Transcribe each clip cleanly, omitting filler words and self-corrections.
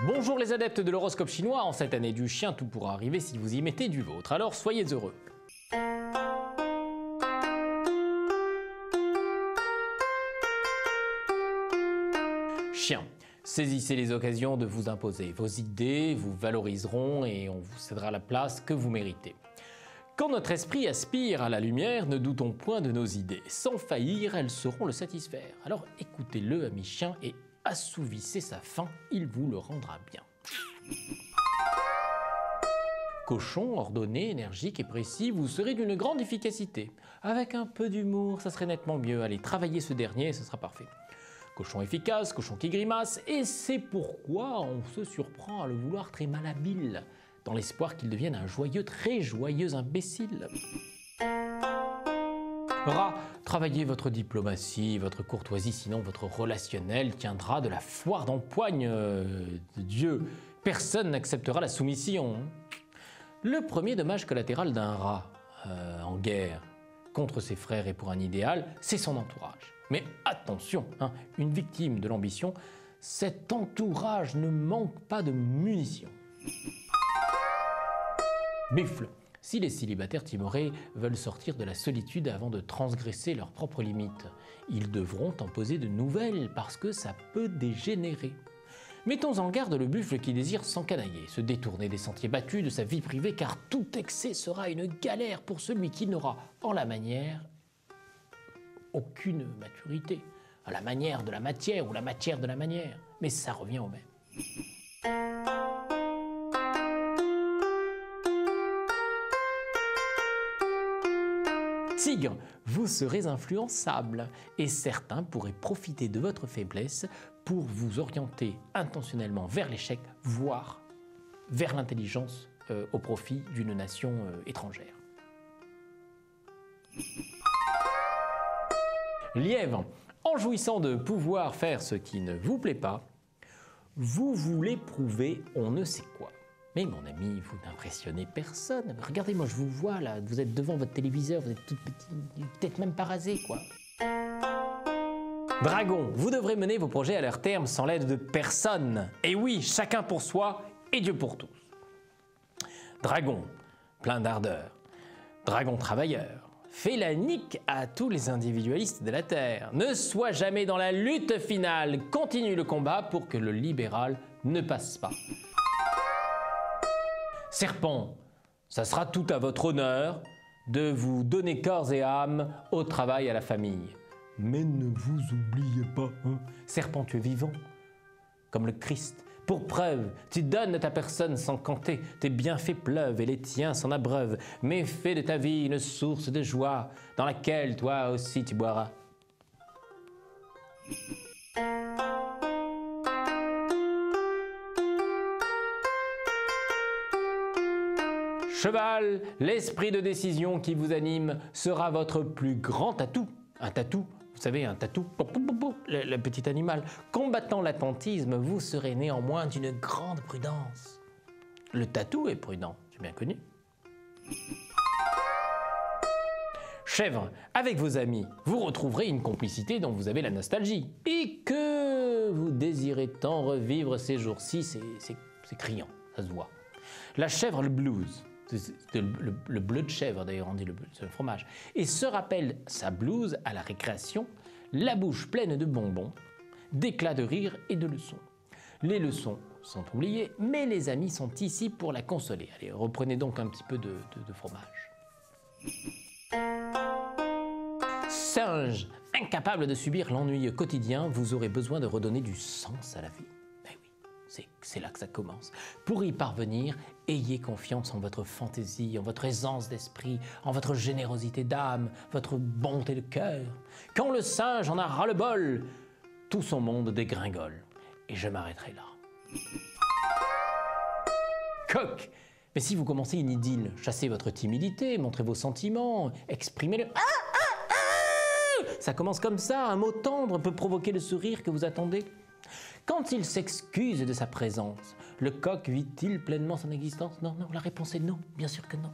Bonjour les adeptes de l'horoscope chinois, en cette année du chien, tout pourra arriver si vous y mettez du vôtre, alors soyez heureux. Chien, saisissez les occasions de vous imposer. Vos idées vous valoriseront et on vous cédera la place que vous méritez. Quand notre esprit aspire à la lumière, ne doutons point de nos idées. Sans faillir, elles sauront le satisfaire. Alors écoutez-le, ami chien, et assouvissez sa faim, il vous le rendra bien. Cochon, ordonné, énergique et précis, vous serez d'une grande efficacité. Avec un peu d'humour, ça serait nettement mieux. Allez, travaillez ce dernier et ce sera parfait. Cochon efficace, cochon qui grimace, et c'est pourquoi on se surprend à le vouloir très malhabile, dans l'espoir qu'il devienne un joyeux, très joyeux imbécile. Rat, travaillez votre diplomatie, votre courtoisie, sinon votre relationnel tiendra de la foire d'empoigne de Dieu. Personne n'acceptera la soumission. Le premier dommage collatéral d'un rat en guerre contre ses frères et pour un idéal, c'est son entourage. Mais attention, une victime de l'ambition, cet entourage ne manque pas de munitions. Buffle, si les célibataires timorés veulent sortir de la solitude avant de transgresser leurs propres limites, ils devront en poser de nouvelles parce que ça peut dégénérer. Mettons en garde le buffle qui désire s'encanailler, se détourner des sentiers battus de sa vie privée, car tout excès sera une galère pour celui qui n'aura, en la manière, aucune maturité. À la manière de la matière ou la matière de la manière, mais ça revient au même. Tigre, vous serez influençable et certains pourraient profiter de votre faiblesse pour vous orienter intentionnellement vers l'échec, voire vers l'intelligence au profit d'une nation étrangère. Lièvre, en jouissant de pouvoir faire ce qui ne vous plaît pas, vous voulez prouver on ne sait quoi. Mais mon ami, vous n'impressionnez personne. Regardez, moi je vous vois là, vous êtes devant votre téléviseur, vous êtes tout petit, peut-être même pas rasé quoi. Dragon, vous devrez mener vos projets à leur terme sans l'aide de personne. Et oui, chacun pour soi et Dieu pour tous. Dragon, plein d'ardeur. Dragon travailleur. Fais la nique à tous les individualistes de la Terre. Ne sois jamais dans la lutte finale. Continue le combat pour que le libéral ne passe pas. Serpent, ça sera tout à votre honneur de vous donner corps et âme au travail et à la famille. Mais ne vous oubliez pas, Serpent, tu es vivant, comme le Christ. Pour preuve, tu donnes à ta personne sans compter, tes bienfaits pleuvent et les tiens s'en abreuvent, mais fais de ta vie une source de joie dans laquelle toi aussi tu boiras. Cheval, l'esprit de décision qui vous anime sera votre plus grand atout. Un tatou, vous savez, un tatou, le petit animal. Combattant l'attentisme, vous serez néanmoins d'une grande prudence. Le tatou est prudent, c'est bien connu. Chèvre, avec vos amis, vous retrouverez une complicité dont vous avez la nostalgie et que vous désirez tant revivre ces jours-ci, c'est criant, ça se voit. La chèvre, le blues. Le bleu de chèvre, d'ailleurs, on dit c'est le fromage. Et se rappelle sa blouse à la récréation, la bouche pleine de bonbons, d'éclats de rire et de leçons. Les leçons sont oubliées, mais les amis sont ici pour la consoler. Allez, reprenez donc un petit peu de fromage. Singe, incapable de subir l'ennui quotidien, vous aurez besoin de redonner du sens à la vie. C'est là que ça commence. Pour y parvenir, ayez confiance en votre fantaisie, en votre aisance d'esprit, en votre générosité d'âme, votre bonté de cœur. Quand le singe en a ras-le-bol, tout son monde dégringole. Et je m'arrêterai là. Coq, mais si vous commencez une idylle, chassez votre timidité, montrez vos sentiments, exprimez-le. Ça commence comme ça, un mot tendre peut provoquer le sourire que vous attendez. Quand il s'excuse de sa présence, le coq vit-il pleinement son existence? Non, la réponse est non, bien sûr que non.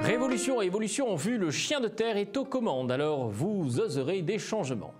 Révolution et évolution ont vu, le chien de terre est aux commandes, alors vous oserez des changements.